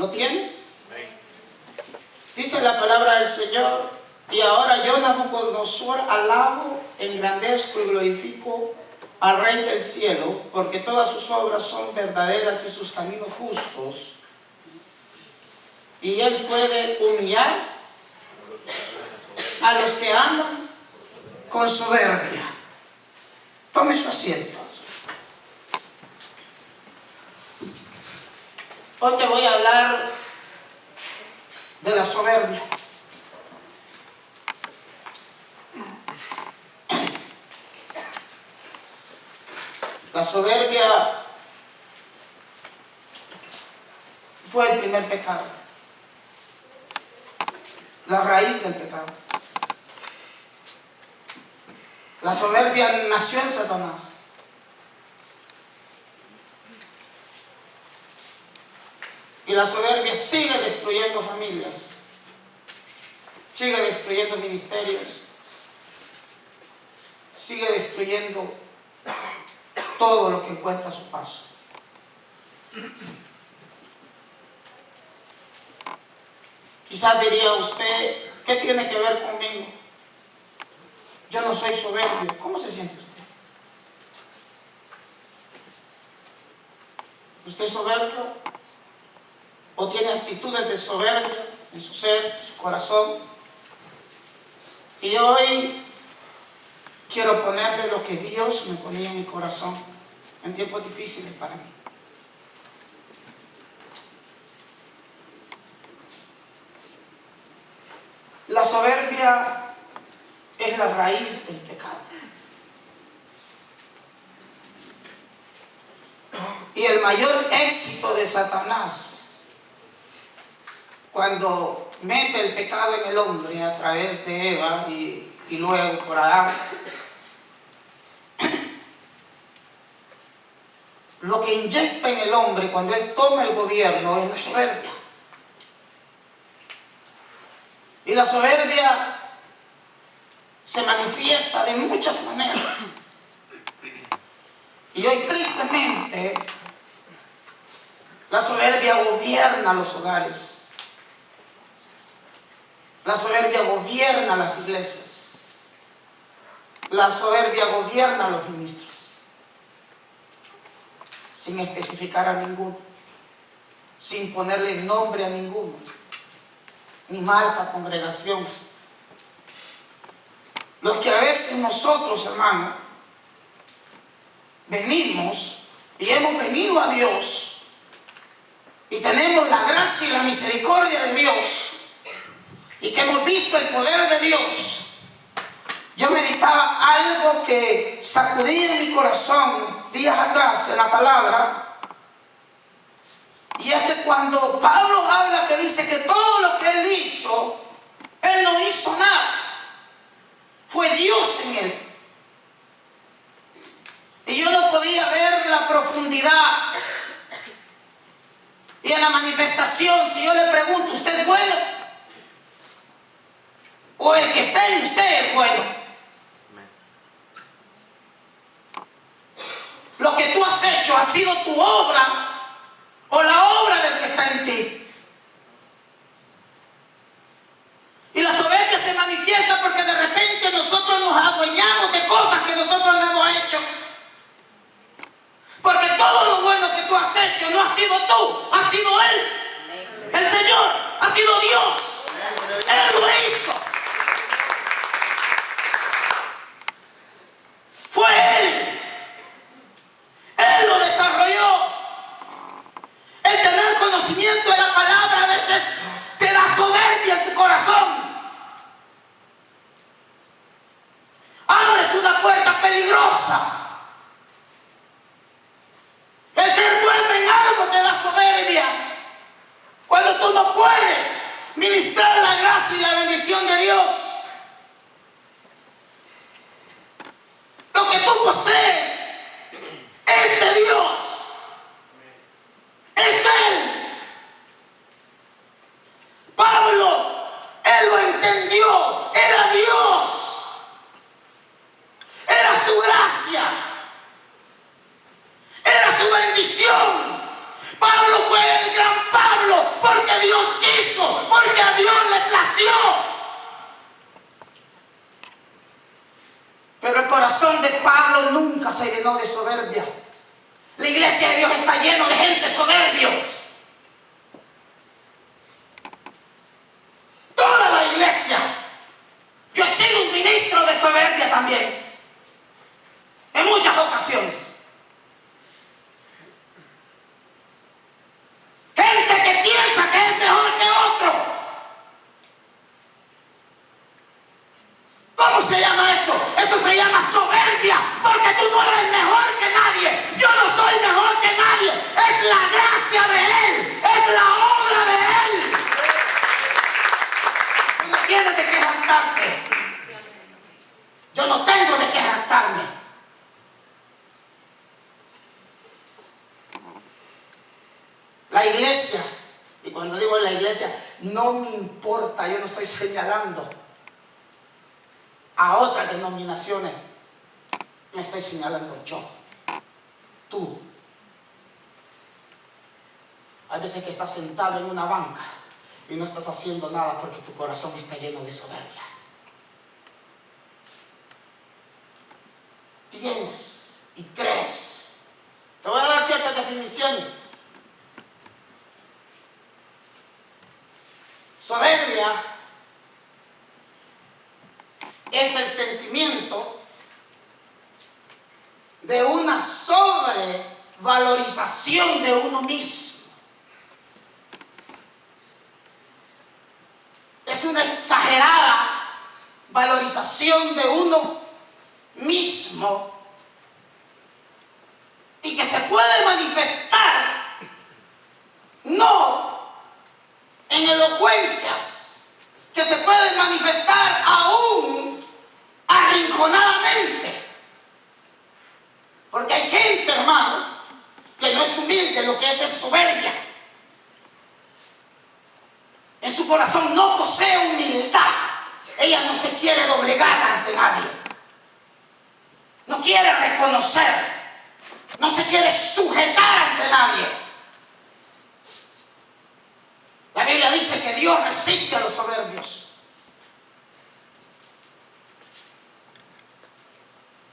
¿Lo tiene? Dice la palabra del Señor: y ahora yo, Nabucodonosor, alabo, engrandezco y glorifico al Rey del cielo, porque todas sus obras son verdaderas y sus caminos justos. Y Él puede humillar a los que andan con soberbia. Tome su asiento. Hoy te voy a hablar de la soberbia. La soberbia fue el primer pecado, la raíz del pecado. La soberbia nació en Satanás. Y la soberbia sigue destruyendo familias, sigue destruyendo ministerios, sigue destruyendo todo lo que encuentra a su paso. Quizás diría usted: ¿qué tiene que ver conmigo? Yo no soy soberbio. ¿Cómo se siente usted? ¿Usted es soberbio? ¿O tiene actitudes de soberbia en su ser, en su corazón? Y hoy quiero ponerle lo que Dios me ponía en mi corazón en tiempos difíciles para mí. La soberbia es la raíz del pecado. Y el mayor éxito de Satanás, cuando mete el pecado en el hombre a través de Eva y luego por Adán, lo que inyecta en el hombre cuando él toma el gobierno es la soberbia. Y la soberbia se manifiesta de muchas maneras. Y hoy, tristemente, la soberbia gobierna los hogares. La soberbia gobierna las iglesias. La soberbia gobierna a los ministros, sin especificar a ninguno, sin ponerle nombre a ninguno, ni marca, congregación. Los que a veces nosotros, hermanos, venimos y hemos venido a Dios y tenemos la gracia y la misericordia de Dios y que hemos visto el poder de Dios. Yo meditaba algo que sacudí en mi corazón días atrás en la palabra, y es que cuando Pablo habla, que dice que todo lo que él hizo, él no hizo nada, fue Dios en él. Y yo no podía ver la profundidad y en la manifestación. Si yo le pregunto: ¿usted es bueno? ¿O el que está en usted es bueno? Lo que tú has hecho ha sido tu obra o la obra del que está en ti. Y la soberbia se manifiesta porque de repente nosotros nos adueñamos de cosas que nosotros no hemos hecho. Porque todo lo bueno que tú has hecho no ha sido tú, ha sido Él. El Señor ha sido Dios. Él lo hizo. Fue Él. Él lo desarrolló. El tener conocimiento de la palabra a veces te da soberbia en tu corazón. Abres una puerta peligrosa. El ser bueno en algo te da soberbia. Cuando tú no puedes ministrar la gracia y la bendición de Dios. Lo que tú posees es de Dios. Es Él. Pablo, él lo entendió. Era Dios. Era su gracia. Era su bendición. Pablo fue el gran Pablo porque de Pablo nunca se llenó de soberbia. La iglesia de Dios está llena de gente soberbios. Toda la iglesia. Yo he sido un ministro de soberbia también. En muchas ocasiones. Gente que piensa que es mejor que otro. ¿Cómo se llama eso? Eso se llama soberbia, porque tú no eres mejor que nadie. Yo no soy mejor que nadie. Es la gracia de Él, es la obra de Él. Tú no tienes de qué jactarte. Yo no tengo de qué jactarme. La iglesia, y cuando digo la iglesia, no me importa, yo no estoy señalando a otras denominaciones, me estoy señalando yo, tú. Hay veces que estás sentado en una banca y no estás haciendo nada porque tu corazón está lleno de soberbia. Tienes y crees. Te voy a dar ciertas definiciones. Soberbia es el sentimiento de una sobrevalorización de uno mismo. Es una exagerada valorización de uno mismo y que se puede manifestar no en elocuencias, que se puede manifestar aún arrinconadamente. Porque hay gente, hermano, que no es humilde, lo que es soberbia. En su corazón no posee humildad. Ella no se quiere doblegar ante nadie. No quiere reconocer. No se quiere sujetar ante nadie. La Biblia dice que Dios resiste a los soberbios.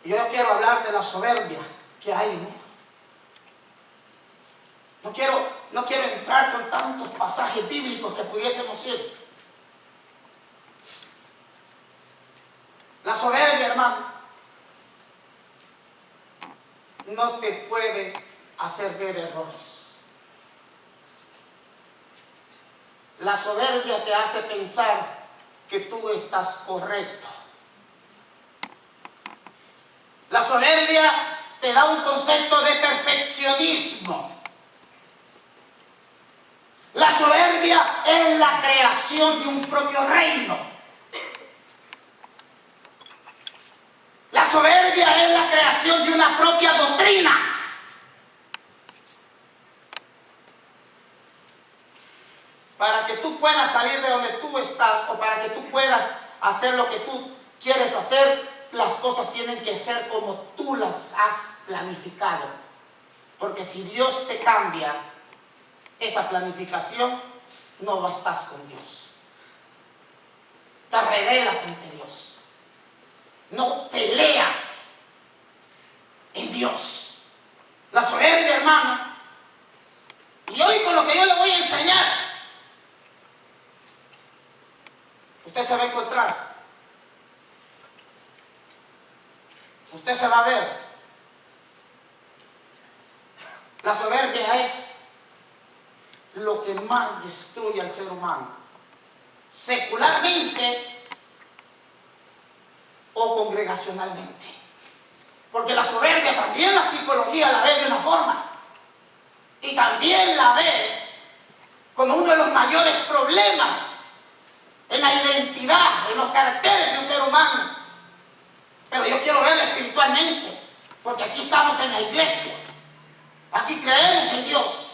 Y yo quiero hablar de la soberbia que hay en esto. No quiero entrar con tantos pasajes bíblicos que pudiésemos ir. La soberbia, hermano, no te puede hacer ver errores. La soberbia te hace pensar que tú estás correcto. La soberbia te da un concepto de perfeccionismo. La soberbia es la creación de un propio reino. La soberbia es la creación de una propia doctrina. Para que tú puedas salir de donde tú estás o para que tú puedas hacer lo que tú quieres hacer, las cosas tienen que ser como tú las has planificado. Porque si Dios te cambia esa planificación, no estás con Dios. Te rebelas ante Dios. No peleas en Dios. La soberbia, hermano. Y hoy con lo que yo le voy a enseñar, usted se va a encontrar. Usted se va a ver. La soberbia es lo que más destruye al ser humano, secularmente o congregacionalmente. Porque la soberbia también la psicología la ve de una forma y también la ve como uno de los mayores problemas en la identidad, en los caracteres de un ser humano. Pero yo quiero verlo espiritualmente, porque aquí estamos en la iglesia, aquí creemos en Dios.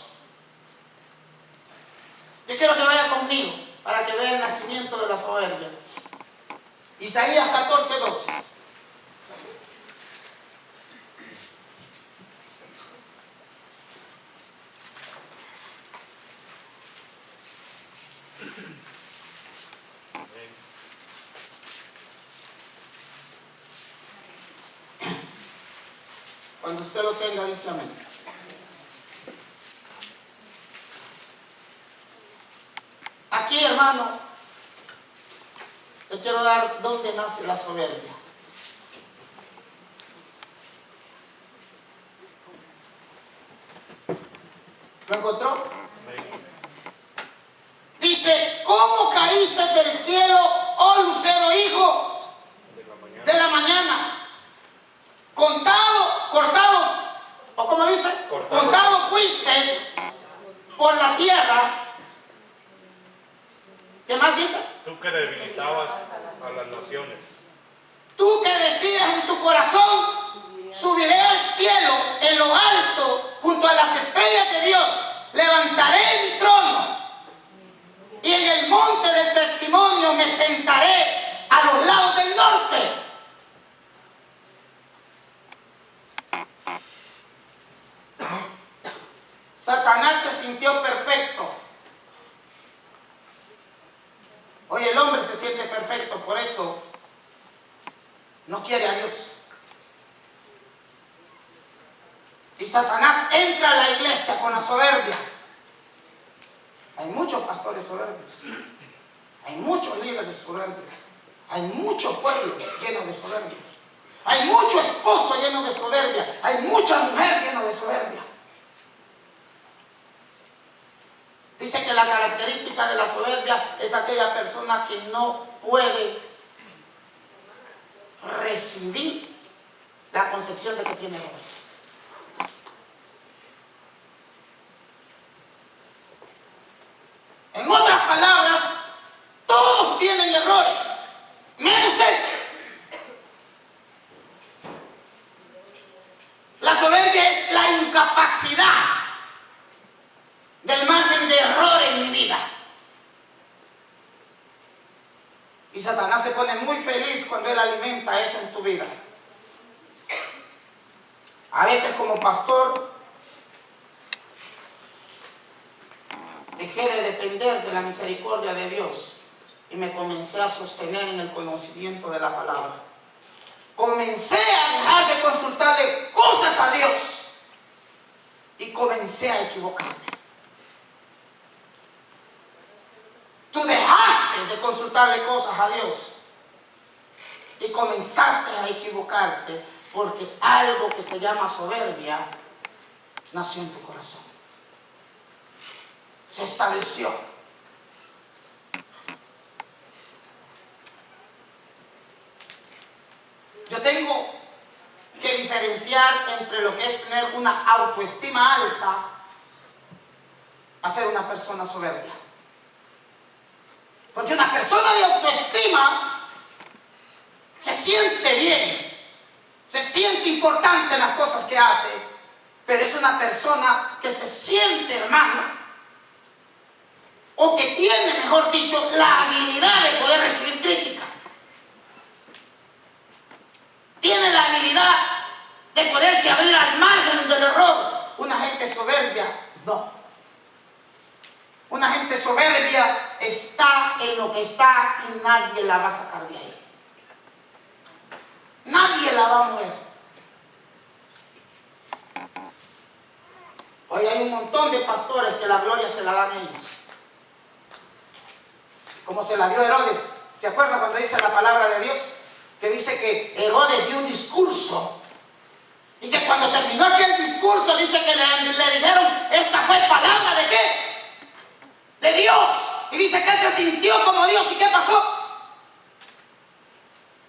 Yo quiero que vaya conmigo para que vea el nacimiento de la soberbia. Isaías 14:12. Cuando usted lo tenga, dice amén. Aquí, hermano, le quiero dar dónde nace la soberbia. ¿Lo encontró? Dice, ¿cómo caíste del cielo, oh lucero hijo de la mañana? Cortado, o como dice, contado fuiste por la tierra. ¿Qué más dice? Tú que debilitabas a las naciones. Tú que decías en tu corazón, subiré al cielo en lo alto, junto a las estrellas de Dios, levantaré mi trono y en el monte del testimonio me sentaré a los lados del norte. Satanás se sintió perfecto. Hoy el hombre se siente perfecto, por eso no quiere a Dios. Y Satanás entra a la iglesia con la soberbia. Hay muchos pastores soberbios, hay muchos líderes soberbios, hay mucho pueblo lleno de soberbia, hay mucho esposo lleno de soberbia, hay mucha mujer llena de soberbia. Dice que la característica de la soberbia es aquella persona que no puede recibir la concepción de que tiene errores. En otras palabras, todos tienen errores, menos él. La soberbia es la incapacidad del margen de error en mi vida. Y Satanás se pone muy feliz cuando él alimenta eso en tu vida. A veces como pastor dejé de depender de la misericordia de Dios y me comencé a sostener en el conocimiento de la palabra. Comencé a dejar de consultarle cosas a Dios y comencé a equivocarme. Tú dejaste de consultarle cosas a Dios y comenzaste a equivocarte porque algo que se llama soberbia nació en tu corazón. Se estableció. Yo tengo que diferenciar entre lo que es tener una autoestima alta a ser una persona soberbia. Porque una persona de autoestima se siente bien, se siente importante en las cosas que hace, pero es una persona que se siente, hermano, o que tiene, mejor dicho, la habilidad de poder recibir crítica. Tiene la habilidad de poderse abrir al margen del error. Una gente soberbia, no. Una gente soberbia está en lo que está y nadie la va a sacar de ahí. Nadie la va a mover. Hoy hay un montón de pastores que la gloria se la dan a ellos. Como se la dio Herodes. ¿Se acuerda cuando dice la palabra de Dios? Que dice que Herodes dio un discurso. Y que cuando terminó aquel discurso dice que le dijeron, esta fue palabra de ¿qué? De Dios. Y dice que él se sintió como Dios. ¿Y qué pasó?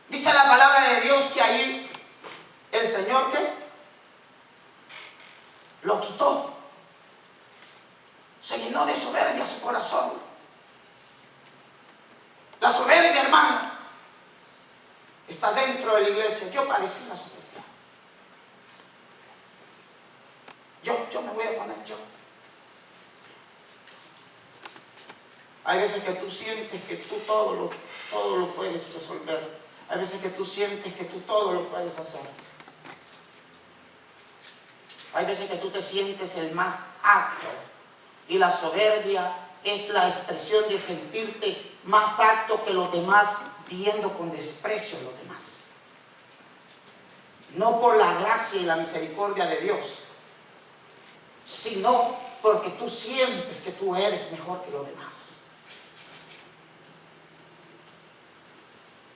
Dice la palabra de Dios que ahí el Señor ¿qué? Lo quitó. Se llenó de soberbia su corazón. La soberbia, hermano, está dentro de la iglesia. Yo padecí la soberbia. Yo me voy a poner yo. Hay veces que tú sientes que tú todo lo puedes resolver. Hay veces que tú sientes que tú todo lo puedes hacer. Hay veces que tú te sientes el más apto. Y la soberbia es la expresión de sentirte más apto que los demás, viendo con desprecio a los demás. no por la gracia y la misericordia de Dios, sino porque tú sientes que tú eres mejor que los demás.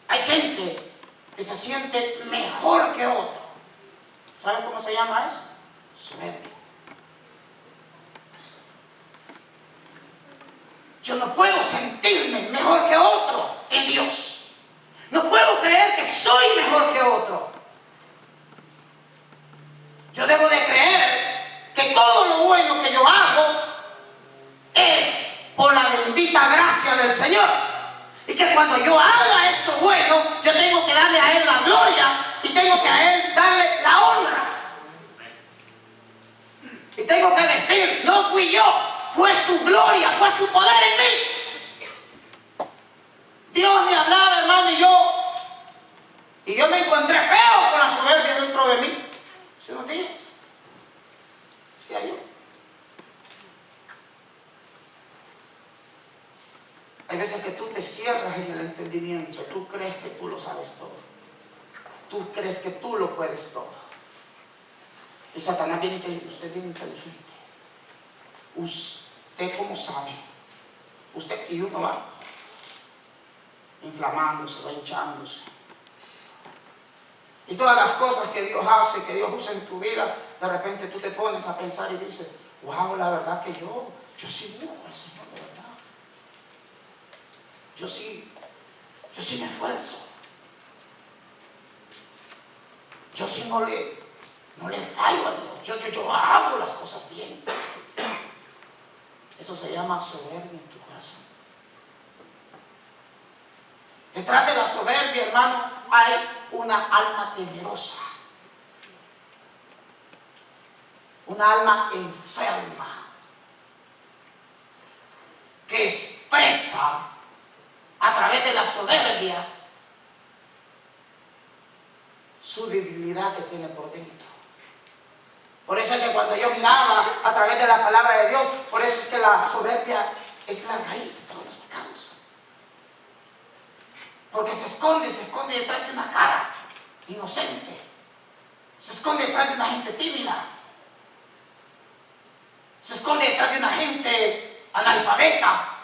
Hay gente que se siente mejor que otro. ¿Saben cómo se llama eso? Soberbia. Yo no puedo sentirme mejor que otro en Dios. No puedo creer que soy mejor que otro. Yo debo de creer que todo lo bueno que yo hago es por la bendita gracia del Señor. Y que cuando yo haga eso bueno, yo tengo que darle a Él la gloria y tengo que a Él darle la honra. Y tengo que decir, no fui yo, fue su gloria, fue su poder en mí. Dios me hablaba, hermano, y yo me encontré feo con la soberbia dentro de mí. ¿Sí unos días? ¿Sí hay yo? Hay veces que tú te cierras en el entendimiento, tú crees que tú lo sabes todo. Tú crees que tú lo puedes todo. Y Satanás viene y te dice, usted es bien inteligente. Usted cómo sabe. Usted, y uno va inflamándose, va hinchándose. Y todas las cosas que Dios hace, que Dios usa en tu vida, de repente tú te pones a pensar y dices, wow, la verdad que yo sí busco al Señor de verdad. Yo sí me esfuerzo. Yo sí no le fallo a Dios. Yo hago las cosas bien. Eso se llama soberbia en tu corazón. Detrás de la soberbia, hermano, hay una alma temerosa. Una alma enferma que expresa a través de la soberbia su debilidad que tiene por dentro. Por eso es que cuando yo miraba a través de la palabra de Dios, por eso es que la soberbia es la raíz de todos los pecados. Porque se esconde detrás de una cara inocente. Se esconde detrás de una gente tímida. Se esconde detrás de una gente analfabeta.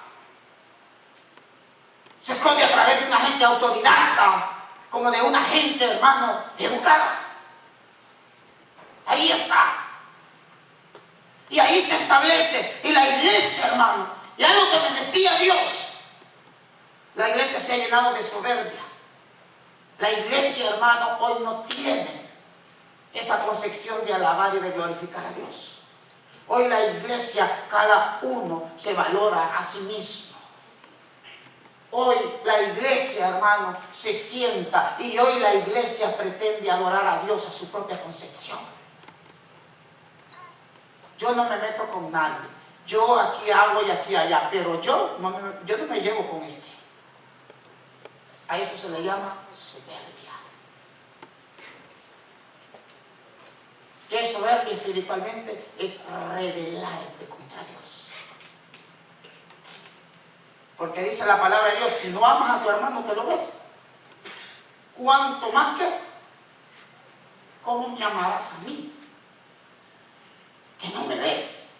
Se esconde a través de una gente autodidacta, como de una gente, hermano, educada. Ahí está. Y ahí se establece. Y la iglesia, hermano, y algo que me decía Dios, la iglesia se ha llenado de soberbia. La iglesia, hermano, hoy no tiene esa concepción de alabar y de glorificar a Dios. Hoy la iglesia, cada uno se valora a sí mismo. Hoy la iglesia, hermano, se sienta y hoy la iglesia pretende adorar a Dios a su propia concepción. Yo no me meto con nadie. Yo aquí hago y aquí allá, pero yo no me llevo con este. A eso se le llama soberbia. ¿Qué es soberbia espiritualmente? Es rebelarte contra Dios. Porque dice la palabra de Dios, si no amas a tu hermano, te lo ves. ¿Cuánto más que? ¿Cómo me amarás a mí? Que no me ves.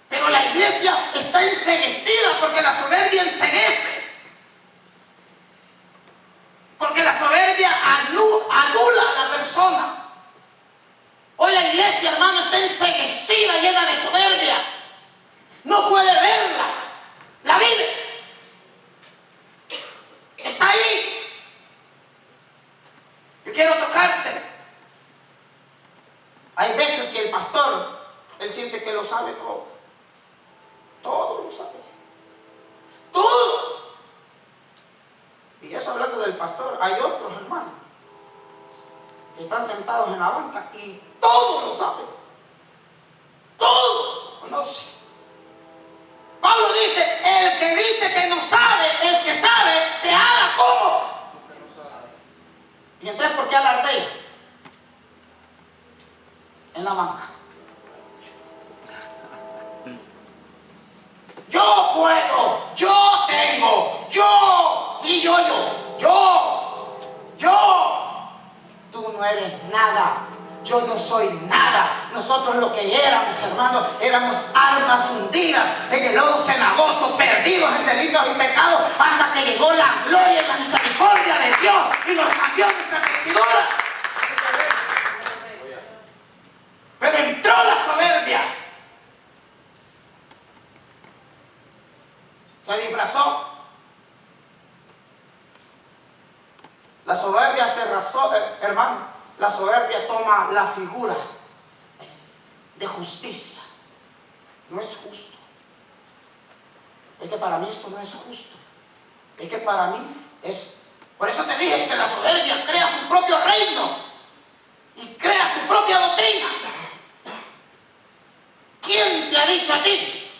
Pero la iglesia está enceguecida porque la soberbia enceguece. Porque la soberbia adula a la persona. Hoy la iglesia, hermano, está enceguecida, llena de soberbia. No puede verla. La vive. Está ahí. Yo quiero tocarte. Hay veces que el pastor, él siente que lo sabe todo. Todo lo sabe. Todo. Y eso hablando del pastor, hay otros hermanos que están sentados en la banca y todo lo saben. Todo conoce. Pablo dice, el que dice que no sabe, el que sabe, se haga como. Y entonces, ¿por qué alardea? En la banca. Yo puedo, yo tengo, yo. Tú no no eres nada. Yo no soy nada. Nosotros lo que éramos, hermanos, éramos almas hundidas en el lodo cenagoso, perdidos en delitos y pecados, hasta que llegó la gloria y la misericordia de Dios y nos cambió nuestra vestidura. Pero entró la soberbia. Se disfrazó. La soberbia se rasó, hermano. La soberbia toma la figura de justicia. No es justo. Es que para mí esto no es justo. Es que para mí es... Por eso te dije que la soberbia crea su propio reino y crea su propia doctrina. ¿Quién te ha dicho a ti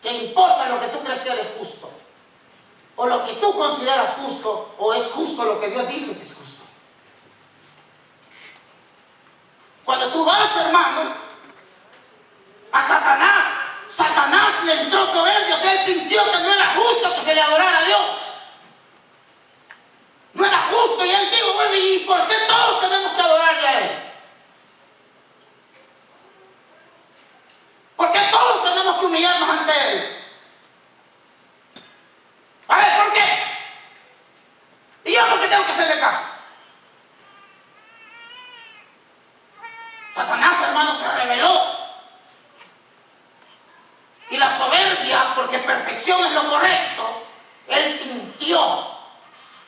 que importa lo que tú crees que eres justo? O lo que tú consideras justo, o es justo lo que Dios dice que es justo. Cuando tú vas, hermano, a Satanás, Satanás le entró soberbio, o sea, él sintió que no era justo que se le adorara a Dios. No era justo, y él dijo, bueno, ¿y por qué todos tenemos que adorarle a él? ¿Por qué todos tenemos que humillarnos ante él? A ver, ¿por qué? ¿Y yo por qué tengo que hacerle caso? Satanás, hermano, se rebeló. Y la soberbia, porque perfección es lo correcto, él sintió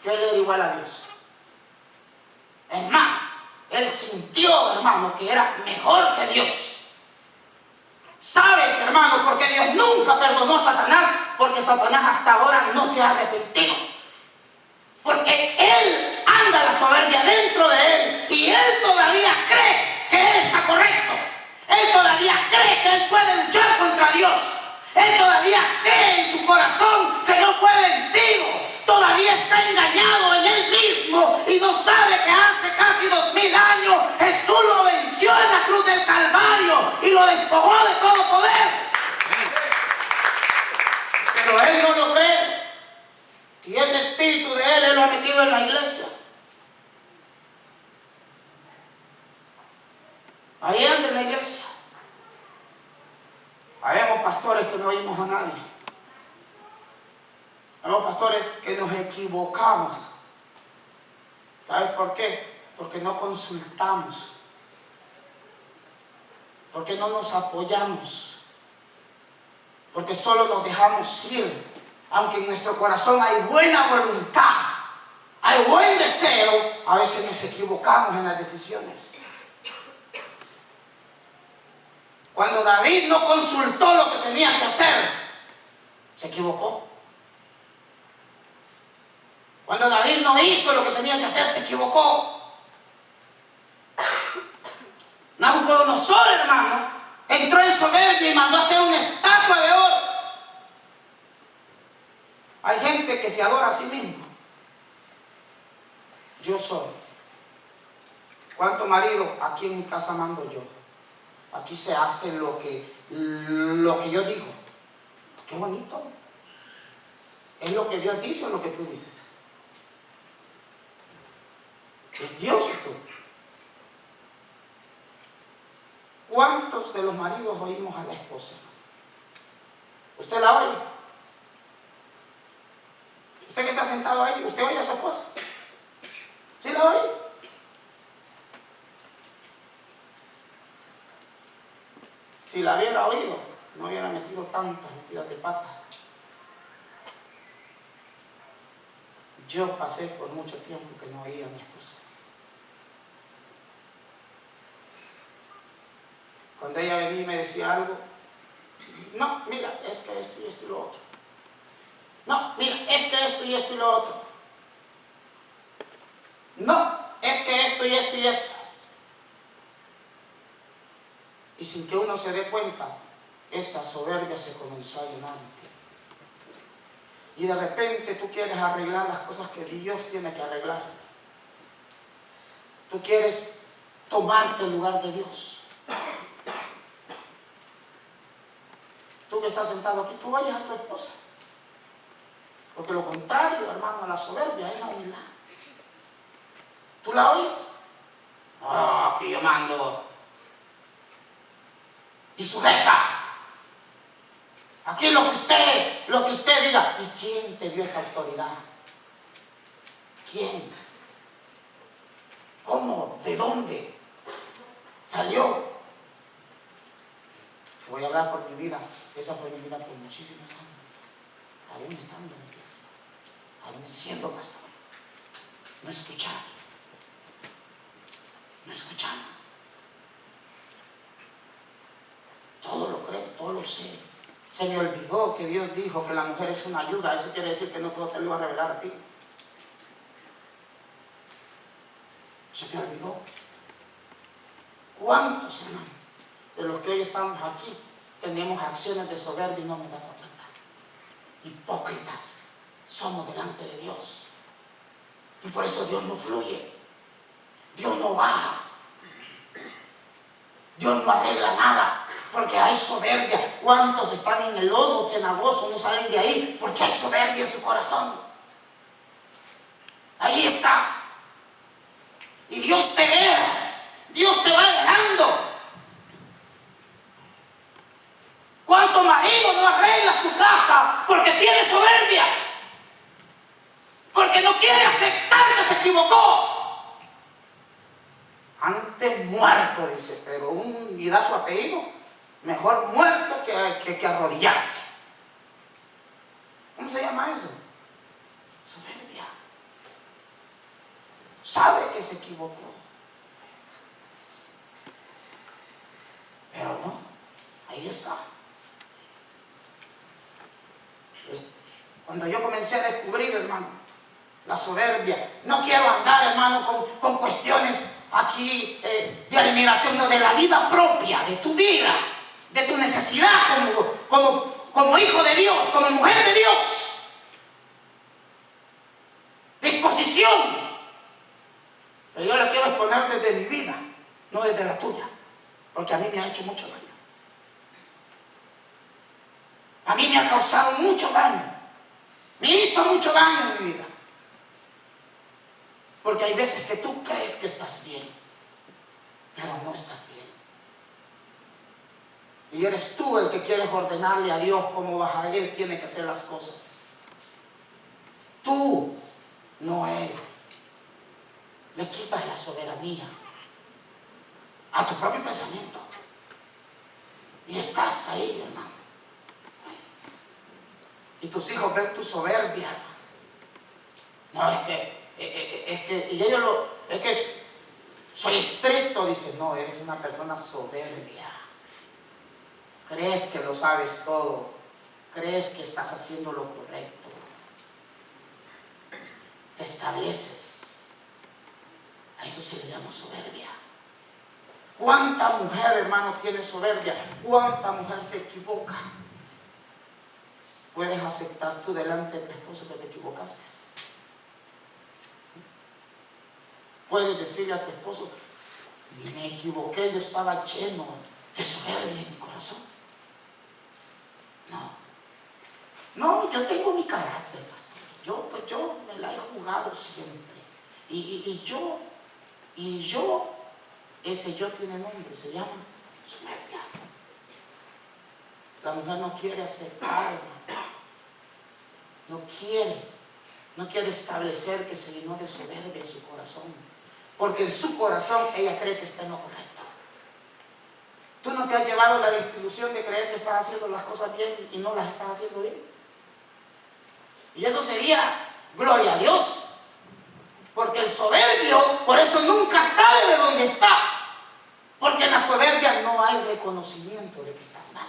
que él era igual a Dios. Es más, él sintió, hermano, que era mejor que Dios. ¿Sabes, hermano, por qué Dios nunca perdonó a Satanás? Porque Satanás hasta ahora no se ha arrepentido. Porque él anda la soberbia dentro de él y él todavía cree que él está correcto. Él todavía cree que él puede luchar contra Dios. Él todavía cree en su corazón que no fue vencido. Todavía está engañado en él mismo y no sabe que hace casi 2000 años Jesús lo venció en la cruz del Calvario y lo despojó de todo poder. Pero él no lo cree. Y ese espíritu de él lo ha metido en la iglesia. Ahí anda en la iglesia. Habemos pastores que no oímos a nadie. Habemos pastores que nos equivocamos. ¿Sabes por qué? Porque no consultamos. Porque no nos apoyamos. Porque solo nos dejamos ir. Aunque en nuestro corazón hay buena voluntad, hay buen deseo, a veces nos equivocamos en las decisiones. Cuando David no consultó lo que tenía que hacer, se equivocó. Cuando David no hizo lo que tenía que hacer, se equivocó. Nabucodonosor, hermano, entró en soberbia y mandó a hacer una estatua de oro. Hay gente que se adora a sí mismo. Yo soy. ¿Cuánto marido? Aquí en mi casa mando yo. Aquí se hace lo que yo digo. Qué bonito. ¿Es lo que Dios dice o lo que tú dices? ¿Es Dios o tú? ¿Cuántos de los maridos oímos a la esposa? ¿Usted la oye? Usted que está sentado ahí, ¿usted oye a su esposa? ¿Sí la oye? Si la hubiera oído, no hubiera metido tantas metidas de pata. Yo pasé por mucho tiempo que no oía a mi esposa. Cuando ella venía y me decía algo, no, mira, es que esto y esto y lo otro. No, mira, es que esto y esto y lo otro. No, es que esto y esto y esto. Y sin que uno se dé cuenta, esa soberbia se comenzó a llenar. Y de repente tú quieres arreglar las cosas que Dios tiene que arreglar. Tú quieres tomarte el lugar de Dios. Tú que estás sentado aquí, tú oyes a tu esposa. Porque lo contrario, hermano, a la soberbia es la humildad. ¿Tú la oyes? Oh, aquí yo mando. Y sujeta. Aquí lo que usted diga. ¿Y quién te dio esa autoridad? ¿Quién? ¿Cómo? ¿De dónde salió? Voy a hablar por mi vida. Esa fue mi vida por muchísimos años. Aún estando en la iglesia. Aún siendo pastor. No escuchaba. No escuchaba. Todo lo creo, todo lo sé. Se me olvidó que Dios dijo que la mujer es una ayuda. Eso quiere decir que no todo te lo iba a revelar a ti. Se me olvidó. ¿Cuántos, hermanos, de los que hoy estamos aquí tenemos acciones de soberbia y no nos damos cuenta? Hipócritas somos delante de Dios. Y por eso Dios no fluye. Dios no baja. Dios no arregla nada. Porque hay soberbia. ¿Cuántos están en el lodo cenagoso, no salen de ahí? Porque hay soberbia en su corazón. Ahí está. Y Dios te deja. Dios te va dejando. ¿Cuánto marido no arregla su casa porque tiene soberbia? Porque no quiere aceptar que se equivocó. Antes muerto, dice, pero y da su apellido. Mejor muerto que arrodillarse. ¿Cómo se llama eso? Soberbia. Sabe que se equivocó. Pero no, ahí está. Cuando yo comencé a descubrir, hermano, la soberbia, no quiero andar, hermano, con cuestiones aquí de admiración, no, de la vida propia, de tu vida, de tu necesidad como hijo de Dios, como mujer de Dios. Disposición. Pero yo la quiero exponer desde mi vida, no desde la tuya, porque a mí me ha hecho mucho daño. A mí me ha causado mucho daño. Me hizo mucho daño en mi vida. Porque hay veces que tú crees que estás bien, pero no estás bien. Y eres tú el que quieres ordenarle a Dios cómo Él tiene que hacer las cosas. Tú, no Él. Le quitas la soberanía a tu propio pensamiento. Y estás ahí, hermano. Y tus hijos ven tu soberbia. No, es que soy estricto, dice. No, eres una persona soberbia. Crees que lo sabes todo. Crees que estás haciendo lo correcto. Te estableces. A eso se le llama soberbia. ¿Cuánta mujer, hermano, tiene soberbia? ¿Cuánta mujer se equivoca? ¿Puedes aceptar tú delante de tu esposo que te equivocaste? ¿Puedes decirle a tu esposo, me equivoqué, yo estaba lleno de soberbia en mi corazón? No, yo tengo mi carácter, pastor. Yo me la he jugado siempre. Y yo, ese yo tiene nombre, se llama soberbia. La mujer no quiere aceptar, no quiere establecer que se llenó de soberbia en su corazón, porque en su corazón ella cree que está en lo correcto. Tú no te has llevado la desilusión de creer que estás haciendo las cosas bien y no las estás haciendo bien. Y eso sería gloria a Dios, porque el soberbio por eso nunca sabe de dónde está, porque en la soberbia no hay reconocimiento de que estás mal.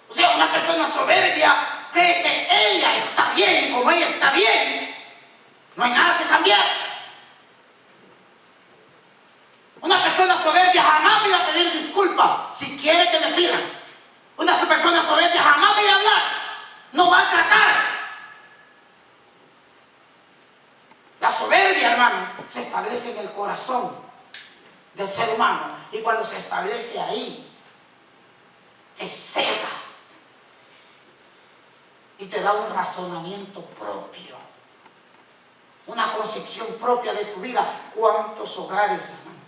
O sea, una persona soberbia cree que ella está bien y como ella está bien, no hay nada que cambiar. Una persona soberbia jamás va a ir a pedir disculpas si quiere que me pidan. Una persona soberbia jamás va a ir a hablar, no va a tratar. La soberbia, hermano, se establece en el corazón del ser humano, y cuando se establece ahí, te cega y te da un razonamiento propio, una concepción propia de tu vida. ¿Cuántos hogares, hermano,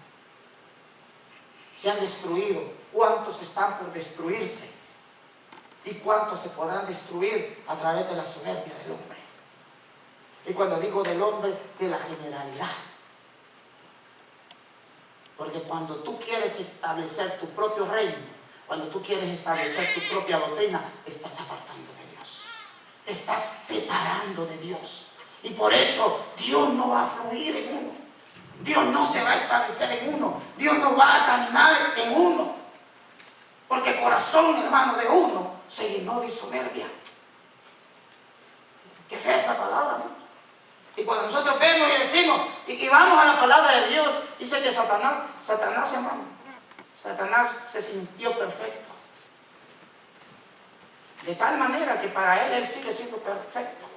se han destruido? ¿Cuántos están por destruirse? ¿Y cuántos se podrán destruir a través de la soberbia del hombre? Y cuando digo del hombre, de la generalidad. Porque cuando tú quieres establecer tu propio reino, cuando tú quieres establecer tu propia doctrina, te estás apartando de Dios. Te estás separando de Dios. Y por eso Dios no va a fluir en uno. Dios no se va a establecer en uno. Dios no va a caminar en uno. Porque el corazón, hermano, de uno se llenó de soberbia. Qué fea esa palabra, ¿no? Y cuando nosotros vemos y decimos, y vamos a la palabra de Dios, dice que Satanás, hermano, Satanás se sintió perfecto. De tal manera que para él sigue siendo perfecto.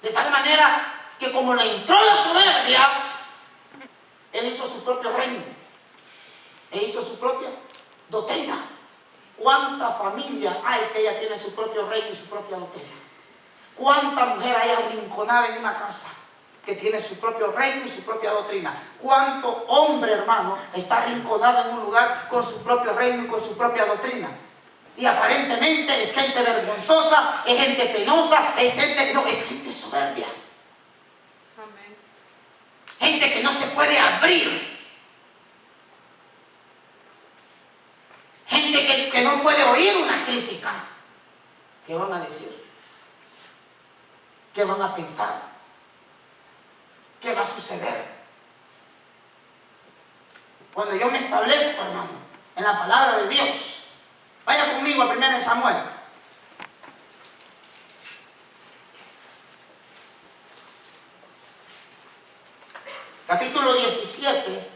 De tal manera que como le entró la soberbia, él hizo su propio reino. Él hizo su propia doctrina. ¿Cuánta familia hay que ella tiene su propio reino y su propia doctrina? ¿Cuánta mujer hay arrinconada en una casa que tiene su propio reino y su propia doctrina? ¿Cuánto hombre, hermano, está arrinconado en un lugar con su propio reino y con su propia doctrina? Y aparentemente es gente vergonzosa, es gente penosa, es gente soberbia. Amén. Gente que no se puede abrir. Gente que no puede oír una crítica. ¿Qué van a decir? ¿Qué van a pensar? ¿Qué va a suceder? Cuando yo me establezco, hermano, en la palabra de Dios, vaya conmigo a 1 Samuel. Capítulo 17.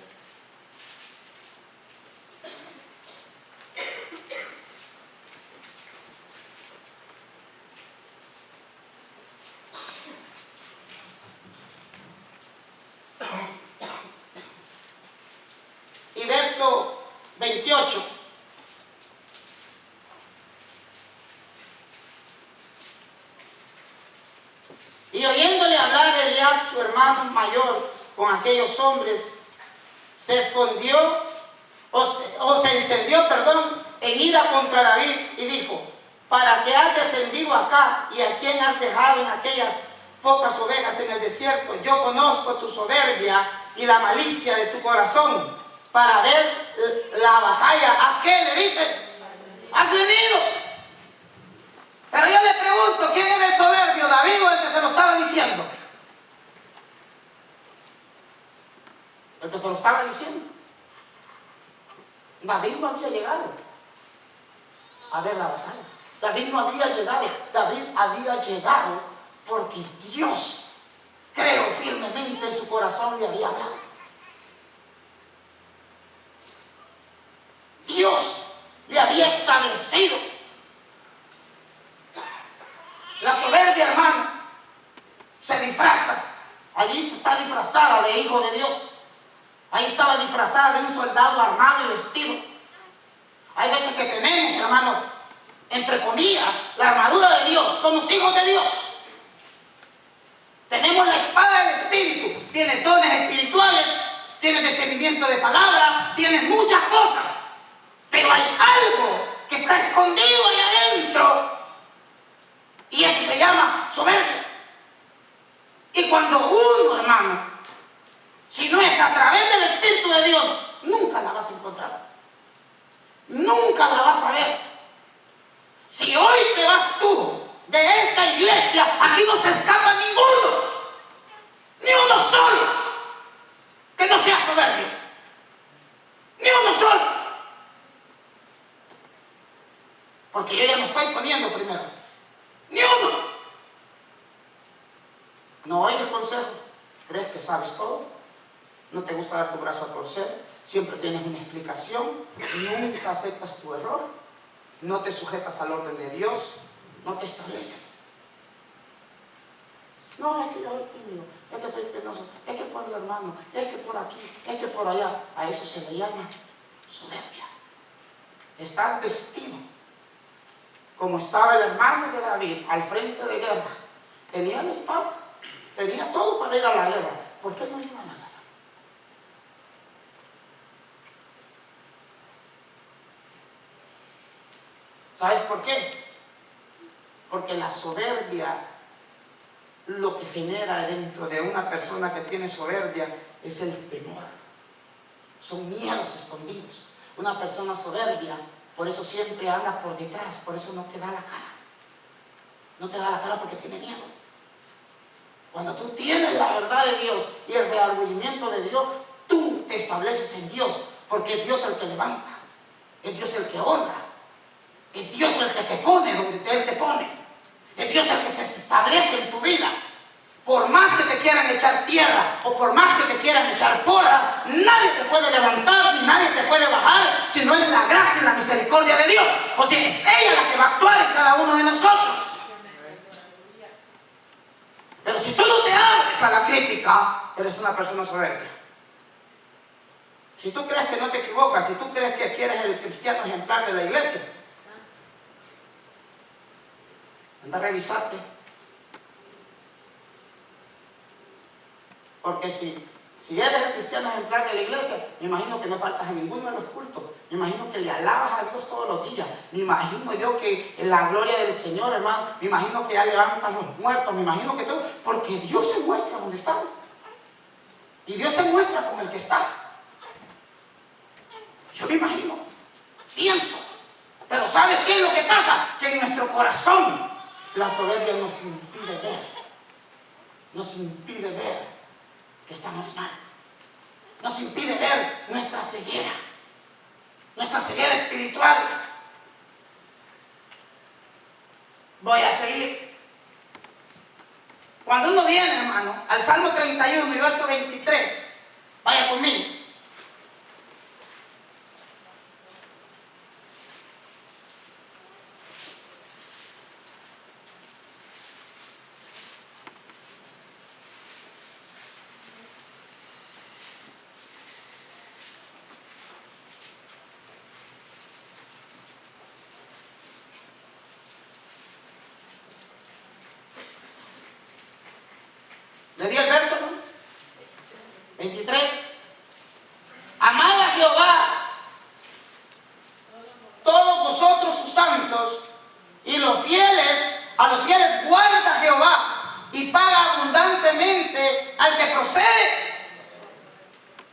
Y verso 28. Y oyéndole hablar Eliab, su hermano mayor, con aquellos hombres, se escondió, se encendió, en ira contra David y dijo: ¿para qué has descendido acá y a quién has dejado en aquellas pocas ovejas en el desierto? Yo conozco tu soberbia y la malicia de tu corazón. Para ver la batalla, ¿haz qué? Le dice, has venido. Pero yo le pregunto, ¿quién era el soberbio, David o el que se lo estaba diciendo? El que se lo estaba diciendo. David no había llegado a ver la batalla. David no había llegado. David había llegado porque Dios, creo firmemente en su corazón, le había hablado. Dios le había establecido. La soberbia, hermano, se disfraza. Allí se está disfrazada de hijo de Dios. Ahí estaba disfrazada de un soldado armado y vestido. Hay veces que tenemos, hermano, entre comillas, la armadura de Dios. Somos hijos de Dios. Tenemos la espada del Espíritu. Tienes dones espirituales, tienes discernimiento de palabra, tienes muchas cosas. Pero hay algo que está escondido ahí adentro. Y eso se llama soberbia. Y cuando uno, hermano, si no es a través del Espíritu de Dios, nunca la vas a encontrar. Nunca la vas a ver. Si hoy te vas tú de esta iglesia, aquí no se escapa ninguno. Ni uno solo que no sea soberbio. Ni uno solo. Porque yo ya me estoy poniendo primero. Ni uno. No oyes consejo. ¿Crees que sabes todo? No te gusta dar tu brazo a torcer. Siempre tienes una explicación. Nunca aceptas tu error. No te sujetas al orden de Dios. No te estableces. No, es que yo soy tímido. Es que soy penoso. Es que por el hermano. Es que por aquí. Es que por allá. A eso se le llama soberbia. Estás vestido como estaba el hermano de David al frente de guerra. Tenía la espada, Tenía todo para ir a la guerra. ¿Por qué no iba a la guerra? ¿Sabes por qué? Porque la soberbia, lo que genera dentro de una persona que tiene soberbia es el temor. Son miedos escondidos. Una persona soberbia, por eso siempre anda por detrás, por eso no te da la cara. No te da la cara porque tiene miedo. Cuando tú tienes la verdad de Dios y el reargüimiento de Dios, tú te estableces en Dios, porque es Dios el que levanta, es Dios el que honra, es Dios el que te pone donde Él te pone, es Dios el que se establece en tu vida. Por más que te quieran echar tierra o por más que te quieran echar porra, nadie te puede levantar ni nadie te puede bajar si no es la gracia y la misericordia de Dios. O sea, es ella la que va a actuar en cada uno de nosotros. Pero si tú no te abres a la crítica, eres una persona soberbia. Si tú crees que no te equivocas, si tú crees que aquí eres el cristiano ejemplar de la iglesia, anda a revisarte. Porque si eres el cristiano ejemplar de la iglesia, me imagino que no faltas en ninguno de los cultos. Me imagino que le alabas a Dios todos los días. Me imagino yo que en la gloria del Señor, hermano, me imagino que ya levantas los muertos. Me imagino que todo, porque Dios se muestra donde está. Y Dios se muestra con el que está. Yo me imagino, pienso. Pero ¿sabe qué es lo que pasa? Que en nuestro corazón la soberbia nos impide ver. Nos impide ver que estamos mal. Nos impide ver nuestra ceguera espiritual. Voy a seguir. Cuando uno viene, hermano, al Salmo 31 y verso 23, vaya conmigo. ¿Le di el verso, no? 23. Amad a Jehová, todos vosotros sus santos, y a los fieles guarda Jehová, y paga abundantemente al que procede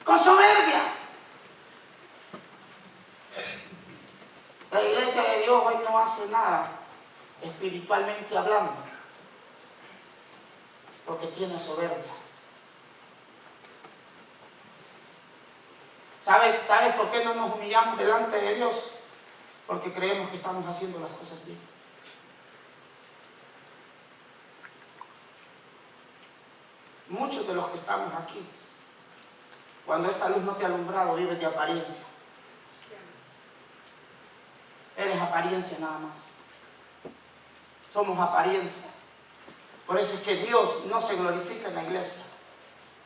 con soberbia. La iglesia de Dios hoy no hace nada espiritualmente hablando, porque tiene soberbia. ¿Sabes por qué no nos humillamos delante de Dios? Porque creemos que estamos haciendo las cosas bien. Muchos de los que estamos aquí, cuando esta luz no te ha alumbrado, vives de apariencia. Eres apariencia nada más. Somos apariencia. Por eso es que Dios no se glorifica en la iglesia,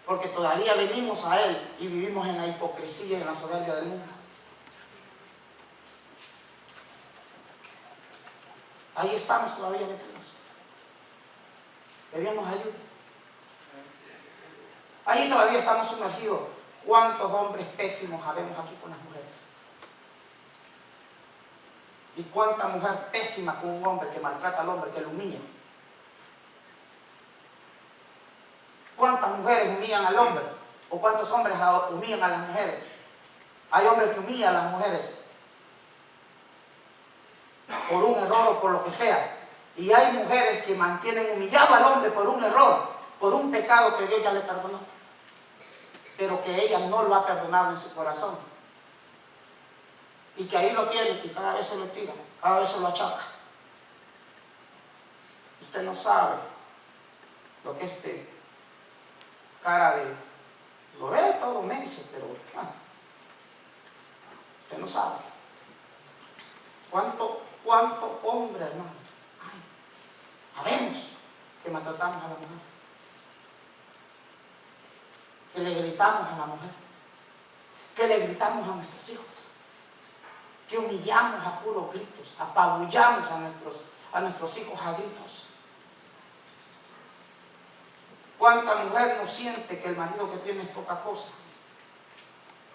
porque todavía venimos a Él y vivimos en la hipocresía y en la soberbia del mundo. Ahí estamos todavía metidos. Que Dios nos ayude. Ahí todavía estamos sumergidos. ¿Cuántos hombres pésimos habemos aquí con las mujeres? ¿Y cuánta mujer pésima con un hombre que maltrata al hombre, que lo humilla? ¿Cuántas mujeres humillan al hombre? ¿O cuántos hombres humillan a las mujeres? Hay hombres que humillan a las mujeres por un error o por lo que sea. Y hay mujeres que mantienen humillado al hombre por un error, por un pecado que Dios ya le perdonó, pero que ella no lo ha perdonado en su corazón. Y que ahí lo tiene y cada vez se lo tira, cada vez se lo achaca. Usted no sabe lo que cara de, lo ve todo menso, pero usted no sabe cuánto hombre, hermano, sabemos que maltratamos a la mujer, que le gritamos a la mujer, que le gritamos a nuestros hijos, que humillamos a puros gritos, apabullamos a nuestros hijos a gritos. ¿Cuánta mujer no siente que el marido que tiene es poca cosa?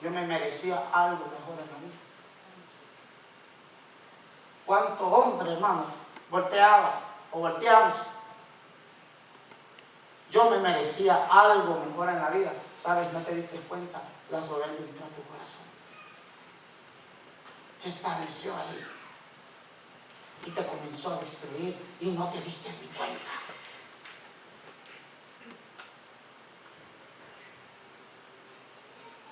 Yo me merecía algo mejor en la vida. ¿Cuánto hombre, hermano, volteaba o volteamos? Yo me merecía algo mejor en la vida. ¿Sabes? No te diste cuenta. La soberbia entró a tu corazón. Se estableció ahí. Y te comenzó a destruir y no te diste ni cuenta.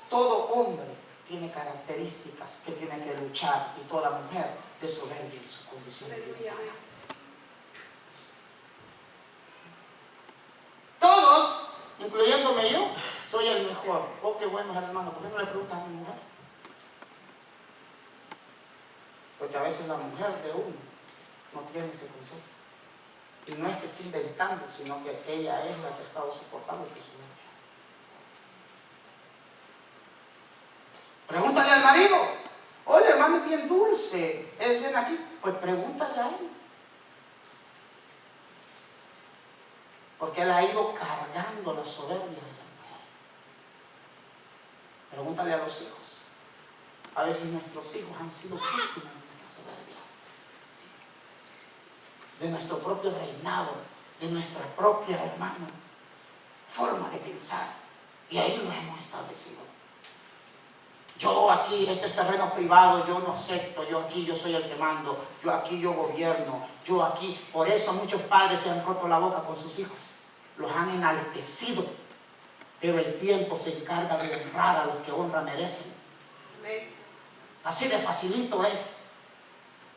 Todo hombre tiene características que tiene que luchar y toda mujer de soberbia en su condición de vida. Todos, incluyéndome yo, soy el mejor. Oh, qué bueno, hermano. ¿Por qué no le preguntas a mi mujer? Porque a veces la mujer de uno no tiene ese concepto. Y no es que esté inventando, sino que ella es la que ha estado soportando tu soberbia. Pregúntale al marido. Oye, hermano, es bien dulce. ¿Es bien aquí? Pues pregúntale a él. Porque él ha ido cargando la soberbia de la mujer. Pregúntale a los hijos. A veces nuestros hijos han sido víctimas de nuestra soberbia. De nuestro propio reinado. De nuestra propia, hermano, forma de pensar. Y ahí lo hemos establecido. Yo aquí, este es terreno privado, yo no acepto, yo aquí yo soy el que mando, yo aquí yo gobierno, yo aquí. Por eso muchos padres se han roto la boca con sus hijos, los han enaltecido, pero el tiempo se encarga de honrar a los que honra merecen. Así de facilito es.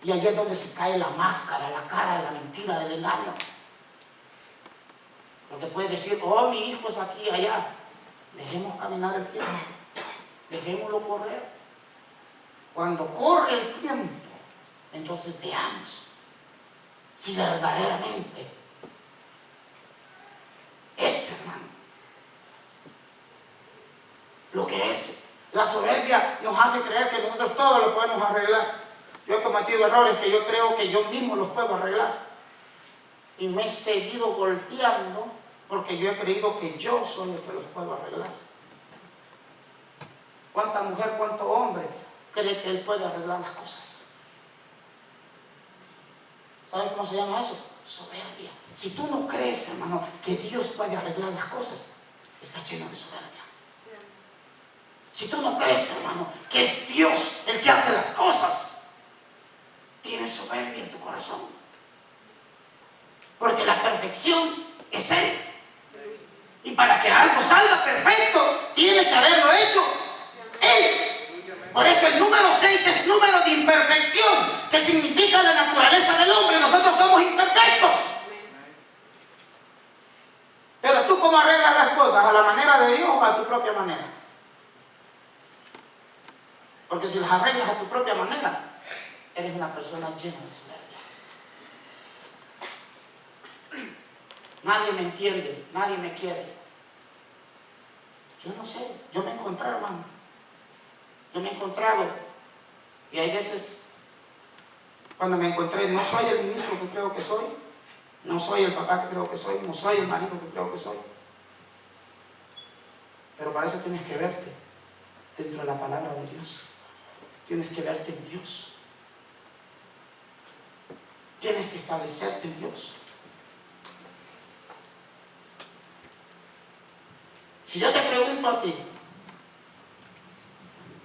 Y allí es donde se cae la máscara, la cara de la mentira, del engaño. Porque puede decir, oh, mi hijo es aquí, allá. Dejemos caminar el tiempo. Dejémoslo correr. Cuando corre el tiempo, entonces veamos si verdaderamente es, hermano, lo que es. La soberbia nos hace creer que nosotros todo lo podemos arreglar. Yo he cometido errores que yo creo que yo mismo los puedo arreglar. Y me he seguido golpeando porque yo he creído que yo soy el que los puedo arreglar. ¿Cuánta mujer, cuánto hombre cree que él puede arreglar las cosas? ¿Sabes cómo se llama eso? Soberbia. Si tú no crees, hermano, que Dios puede arreglar las cosas, está lleno de soberbia. Si tú no crees, hermano, que es Dios el que hace las cosas, tienes soberbia en tu corazón. Porque la perfección es Él. Y para que algo salga perfecto, tiene que haberlo hecho Él. Por eso el número 6 es número de imperfección, que significa la naturaleza del hombre. Nosotros somos imperfectos. Pero tú, ¿cómo arreglas las cosas? ¿A la manera de Dios o a tu propia manera? Porque si las arreglas a tu propia manera, eres una persona llena de soberbia. Nadie me entiende, nadie me quiere. Yo no sé, yo me encontré, hermano. Yo me he encontrado. Y hay veces, cuando me encontré, no soy el ministro que creo que soy, no soy el papá que creo que soy, no soy el marido que creo que soy. Pero para eso tienes que verte dentro de la palabra de Dios. Tienes que verte en Dios. Tienes que establecerte en Dios. Si yo te pregunto a ti,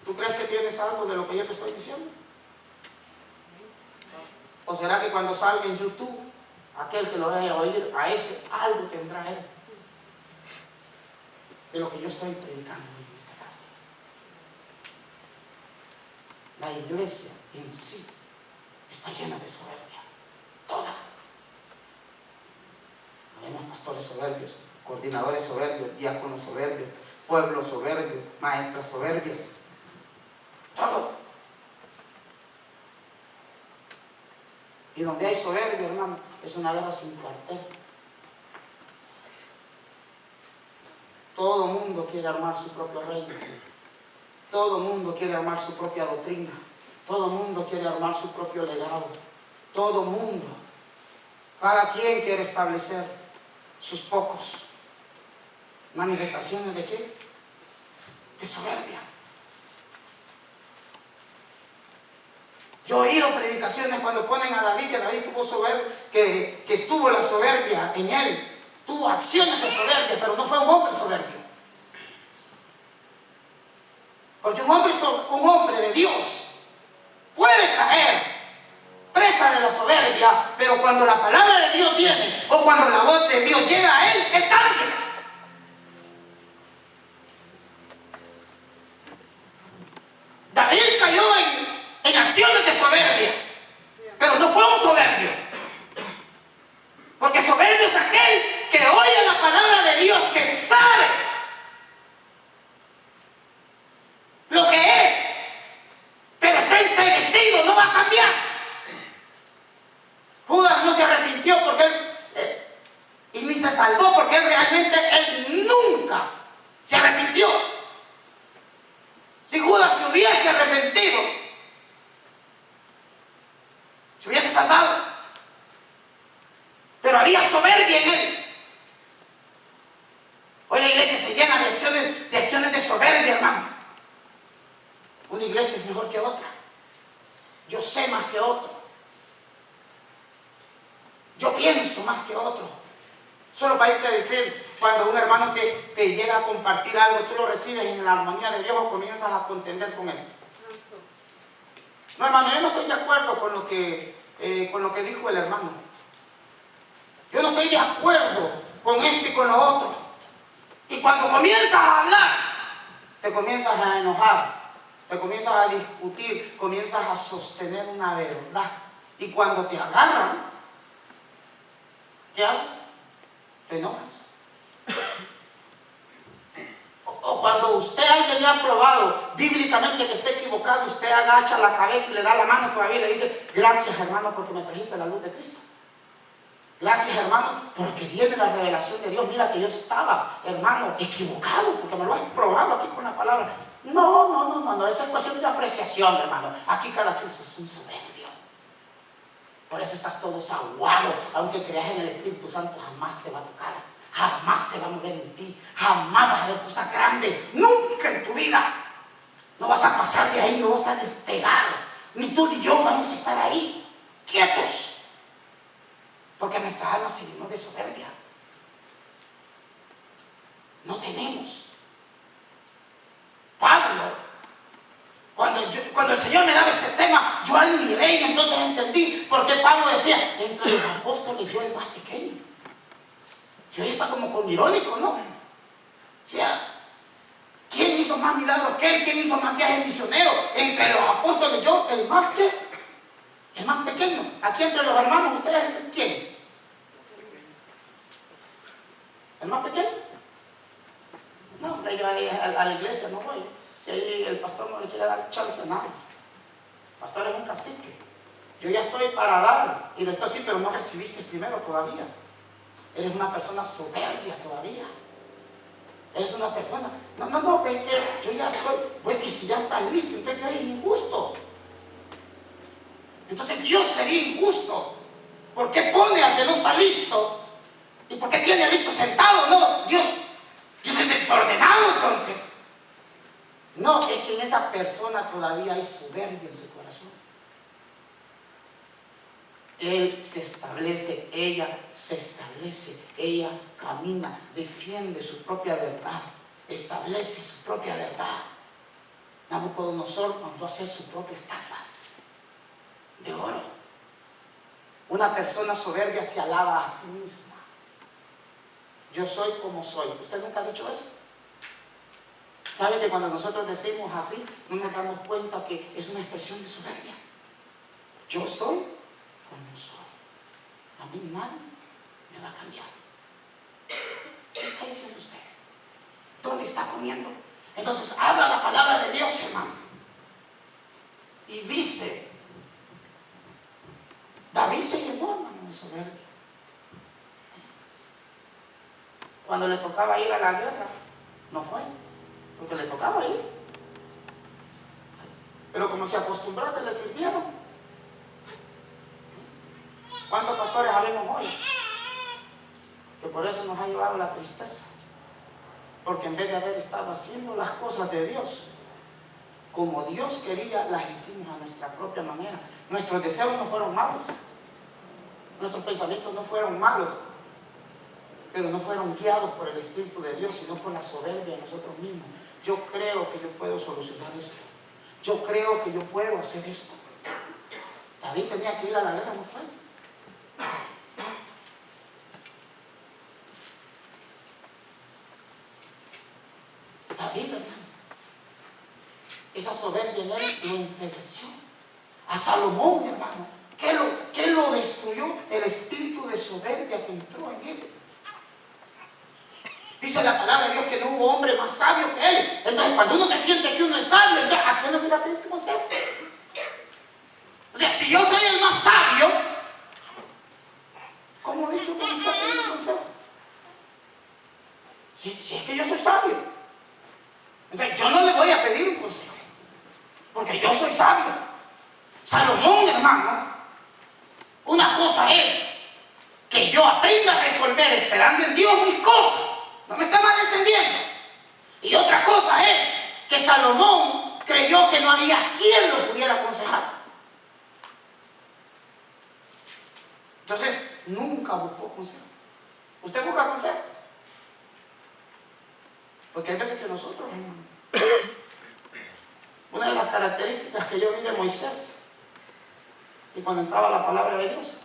¿tú crees que tienes algo de lo que yo te estoy diciendo? ¿O será que cuando salga en YouTube, aquel que lo vaya a oír, a ese algo tendrá él de lo que yo estoy predicando en esta tarde? La iglesia en sí está llena de soberbia, toda. Tenemos pastores soberbios, coordinadores soberbios, diáconos soberbios, pueblos soberbios, maestras soberbias, todo. Y donde hay soberbia, hermano, es una guerra sin cuartel. Todo mundo quiere armar su propio reino. Todo mundo quiere armar su propia doctrina. Todo mundo quiere armar su propio legado. Todo mundo. Cada quien quiere establecer sus pocos. ¿Manifestaciones de qué? De soberbia. Yo he oído predicaciones cuando ponen a David, que David tuvo soberbia, que estuvo la soberbia en él, tuvo acciones de soberbia, pero no fue un hombre soberbio. Porque un hombre de Dios puede caer presa de la soberbia, pero cuando la palabra de Dios viene o cuando la voz de Dios llega a él cambia. David cayó en acciones de soberbia, pero no fue un soberbio. Porque soberbio es aquel que oye la palabra de Dios, que sabe lo que es, pero está enceguecido, no va a cambiar. Judas no se arrepintió porque él, y ni se salvó porque él nunca se arrepintió. Si Judas se hubiese arrepentido, se hubiese salvado. Pero había soberbia en él. Hoy la iglesia se llena de acciones de soberbia, hermano. Una iglesia es mejor que otra. Yo sé más que otro. Yo pienso más que otro. Solo para irte a decir, cuando un hermano te llega a compartir algo, tú lo recibes en la armonía de Dios o comienzas a contender con él. No, hermano, yo no estoy de acuerdo con lo que dijo el hermano. Yo no estoy de acuerdo con esto y con lo otro. Y cuando comienzas a hablar, te comienzas a enojar, te comienzas a discutir, comienzas a sostener una verdad. Y cuando te agarran, ¿qué haces? Te enojas. O cuando alguien le ha probado bíblicamente que esté equivocado, usted agacha la cabeza y le da la mano todavía y le dice: gracias, hermano, porque me trajiste la luz de Cristo. Gracias, hermano, porque viene la revelación de Dios. Mira que yo estaba, hermano, equivocado, porque me lo has probado aquí con la palabra. No, esa es cuestión de apreciación, hermano. Aquí cada quien es un soberbio. Por eso estás todo aguado. Aunque creas en el Espíritu Santo, jamás te va a tocar. Jamás se va a mover en ti. Jamás vas a ver cosas grandes. Nunca en tu vida. No vas a pasar de ahí, no vas a despegar. Ni tú ni yo vamos a estar ahí, quietos. Porque nuestra alma se llenó de soberbia. No tenemos. Pablo, cuando el Señor me daba este tema, yo admiré y entonces entendí por qué Pablo decía: entre los apóstoles yo el más pequeño. Si hoy está como con irónico, ¿no? O sea, ¿quién hizo más milagros que él? ¿Quién hizo más viajes misioneros? Entre los apóstoles yo el más pequeño. Aquí entre los hermanos, ¿ustedes quién? ¿El más pequeño? No, hombre, yo ahí a la iglesia no voy. Si ahí el pastor no le quiere dar chance a nadie. El pastor es un cacique. Yo ya estoy para dar. Y después sí, pero no recibiste primero todavía. Eres una persona soberbia todavía. Eres una persona. No, pues que yo ya estoy. Bueno, y si ya está listo, entonces es injusto. Entonces Dios sería injusto. ¿Por qué pone al que no está listo? ¿Y por qué tiene al listo sentado? No, Dios es desordenado entonces. No, es que en esa persona todavía hay soberbia en su corazón. Él se establece, ella se establece, ella camina, defiende su propia verdad, establece su propia verdad. Nabucodonosor mandó a hacer su propia estatua de oro. Una persona soberbia se alaba a sí misma. Yo soy como soy. ¿Usted nunca ha dicho eso? ¿Sabe que cuando nosotros decimos así, no nos damos cuenta que es una expresión de soberbia? Yo soy como soy. A mí nadie me va a cambiar. ¿Qué está diciendo usted? ¿Dónde está poniendo? Entonces habla la palabra de Dios, hermano. Y dice, David se llenó, hermano, de soberbia. Cuando le tocaba ir a la guerra, no fue, porque le tocaba ir. Pero como se acostumbró a que le sirvieron. ¿Cuántos pastores habemos hoy? Que por eso nos ha llevado la tristeza. Porque en vez de haber estado haciendo las cosas de Dios, como Dios quería, las hicimos a nuestra propia manera. Nuestros deseos no fueron malos. Nuestros pensamientos no fueron malos. Pero no fueron guiados por el Espíritu de Dios, sino por la soberbia de nosotros mismos. Yo creo que yo puedo solucionar esto. Yo creo que yo puedo hacer esto. David tenía que ir a la guerra, no fue. David, hermano, esa soberbia en él lo ensegueció. A Salomón, hermano, ¿qué lo destruyó? El espíritu de soberbia que entró en él. Dice la palabra de Dios que no hubo hombre más sabio que él. Entonces, cuando uno se siente que uno es sabio, entonces, ¿a quién le hubiera pedido consejo? O sea, si yo soy el más sabio, ¿cómo es que me está pidiendo consejo? Si es que yo soy sabio. Entonces, yo no le voy a pedir un consejo, porque yo soy sabio. Salomón, hermano, una cosa es que yo aprenda a resolver esperando en Dios mis cosas. ¿No me está mal entendiendo? Y otra cosa es que Salomón creyó que no había quien lo pudiera aconsejar. Entonces, nunca buscó consejo. ¿Usted busca consejo? Porque hay veces que nosotros, una de las características que yo vi de Moisés, y cuando entraba la palabra de Dios,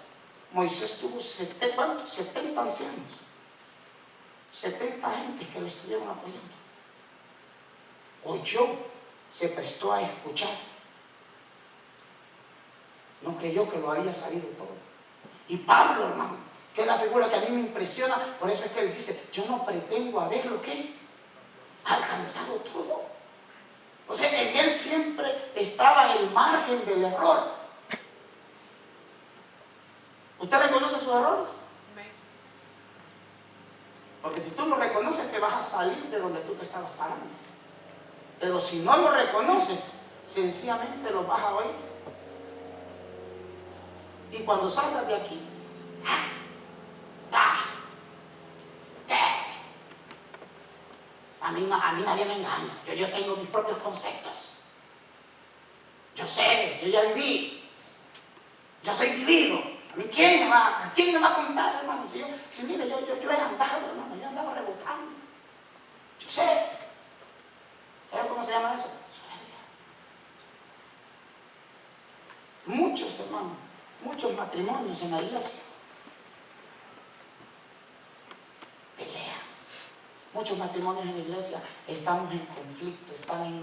Moisés tuvo 70 ancianos, 70 gentes que le estuvieron apoyando. Oyó, se prestó a escuchar. No creyó que lo había sabido todo. Y Pablo, hermano, que es la figura que a mí me impresiona, por eso es que él dice, yo no pretendo haber lo que alcanzado todo. O sea, en él siempre estaba el margen del error. ¿Usted reconoce sus errores? Amén. Porque si tú lo reconoces, te vas a salir de donde tú te estabas parando. Pero si no lo reconoces, sencillamente lo vas a oír. Y cuando salgas de aquí, a mí nadie me engaña. Yo tengo mis propios conceptos. Yo sé, yo ya viví. Yo soy vivido. ¿A mí quién me va a contar, hermano? Mire, yo he andado, hermano, yo andaba rebotando. Yo sé. ¿Sabe cómo se llama eso? Soberbia. Muchos, hermanos, muchos matrimonios en la iglesia pelean. Muchos matrimonios en la iglesia están en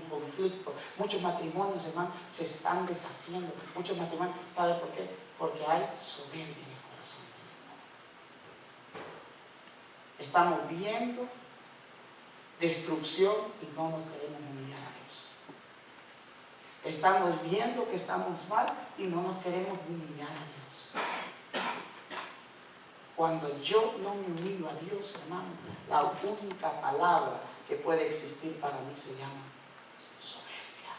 conflicto. Muchos matrimonios, hermano, se están deshaciendo. Muchos matrimonios, ¿sabe por qué? Porque hay soberbia en el corazón del mundo. Estamos viendo destrucción y no nos queremos humillar a Dios. Estamos viendo que estamos mal y no nos queremos humillar a Dios. Cuando yo no me humillo a Dios, hermano, la única palabra que puede existir para mí se llama soberbia.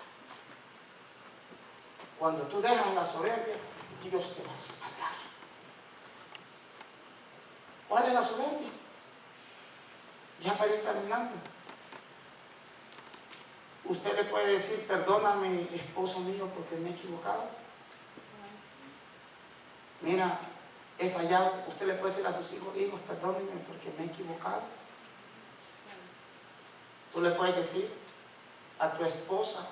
Cuando tú dejas la soberbia, Dios te va a respaldar. ¿Cuál es la soberbia? Ya para ir terminando. Usted le puede decir, perdóname, esposo mío, porque me he equivocado. Mira, he fallado. Usted le puede decir a sus hijos, perdónenme porque me he equivocado. Tú le puedes decir a tu esposa,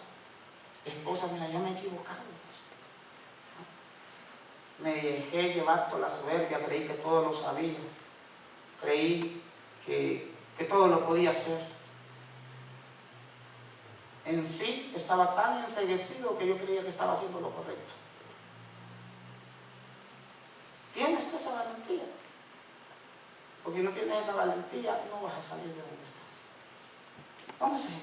mira, yo me he equivocado. Me dejé llevar por la soberbia, creí que todo lo sabía. Creí que todo lo podía hacer. En sí estaba tan enceguecido que yo creía que estaba haciendo lo correcto. ¿Tienes tú esa valentía? Porque si no tienes esa valentía, no vas a salir de donde estás. Vamos a ir.